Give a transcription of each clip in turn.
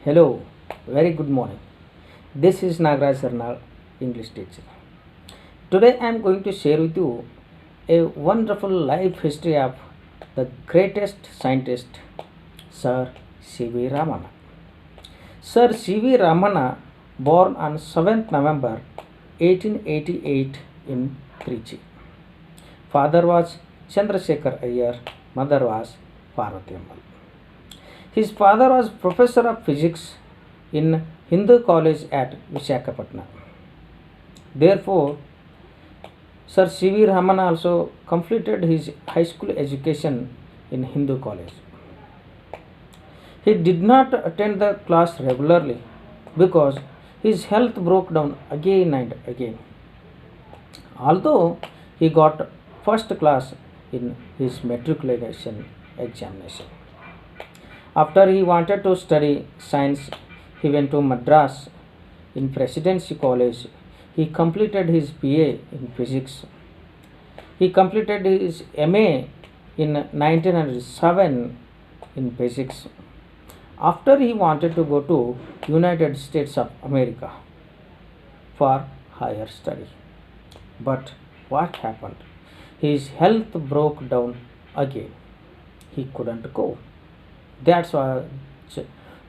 Hello, very good morning. This is Nagaraj Sarnal, English teacher. Today I am going to share with you a wonderful life history of the greatest scientist, Sir C.V. Ramana. Sir C.V. Ramana, born on 7th November 1888 in Trichy. Father was Chandrasekhar Iyer, mother was Parvati Ammal. His father was professor of physics in Hindu College at Visakhapatnam. Therefore, Sir C.V. Raman also completed his high school education in Hindu College. He did not attend the class regularly because his health broke down again and again. Although he got first class in his matriculation examination. After he wanted to study science, he went to Madras in Presidency College. He completed his BA in physics. He completed his MA in 1907 in physics. After he wanted to go to United States of America for higher study. But what happened? His health broke down again. He couldn't go. That's why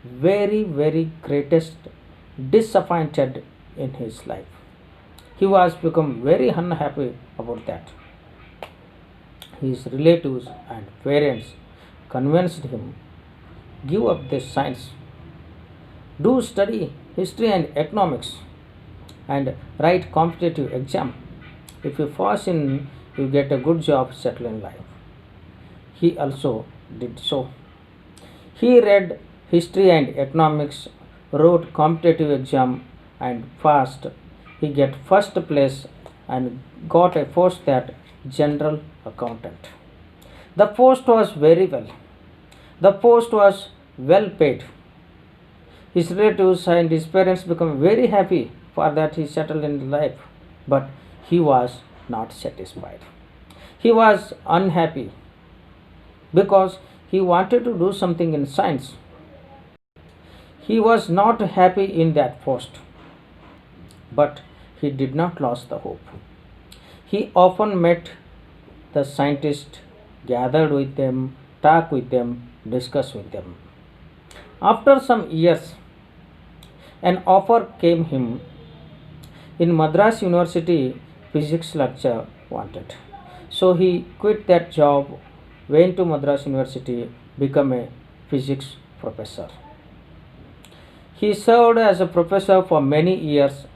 very greatest disappointed in his life. He was become very unhappy about that. His relatives and parents convinced him, give up this science, do study history and economics and write competitive exam. If you pass in, you get a good job, settle in life. He also did so. He read history and economics, wrote competitive exam and passed. He get first place and got a post at general accountant. The post was very well. The post was well paid. His relatives and his parents become very happy for that he settled in life, but he was not satisfied. He was unhappy because he wanted to do something in science. He was not happy in that post, but he did not lose the hope. He often met the scientists, gathered with them, talked with them, discussed with them. After some years, an offer came him in Madras University physics lecture wanted. So he quit that job, went to Madras University, became a physics professor. He served as a professor for many years.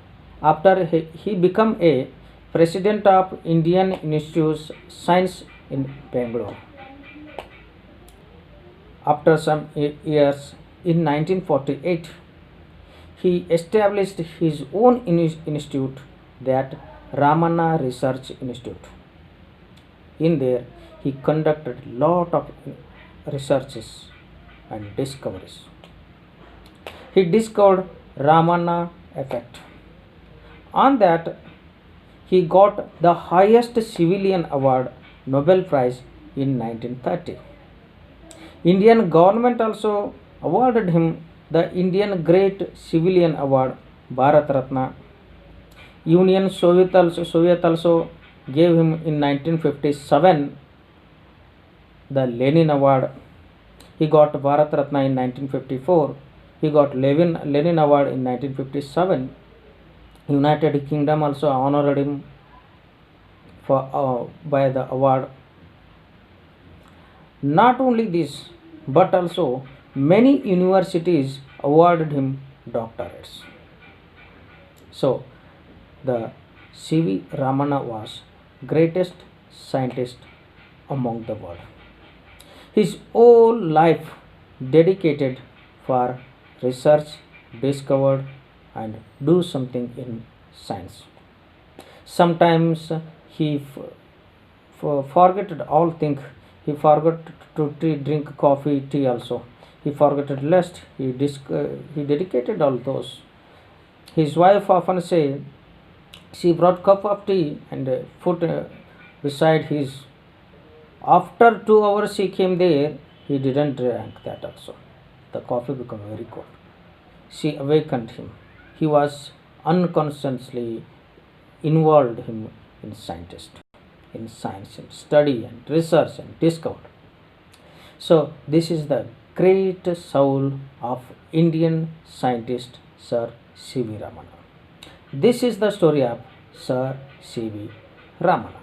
After he became a president of Indian Institute of Science in Bangalore. After some years, in 1948, he established his own institute, that Ramana Research Institute. In there, he conducted lot of researches and discoveries. He discovered Ramana effect. On that, he got the highest civilian award, Nobel Prize, in 1930. Indian government also awarded him the Indian Great Civilian Award, Bharat Ratna. Soviet also gave him in 1957 the Lenin Award. He got Bharat Ratna in 1954. He got Lenin Award in 1957. United Kingdom also honored him by the award. Not only this, but also many universities awarded him doctorates. So, the C.V. Ramana was greatest scientist among the world. His whole life dedicated for research, discovered and do something in science. Sometimes he forgot all things. He forgot to drink coffee, tea also. He forgot lust. He dedicated all those. His wife often say she brought cup of tea and put beside his. After 2 hours he came there. He didn't drink that also. The coffee became very cold. she awakened him. He was unconsciously involved him in in science and study and research and discovery. So this is the great soul of Indian scientist Sir C.V. Ramana. This is the story of Sir C.V. Ramana.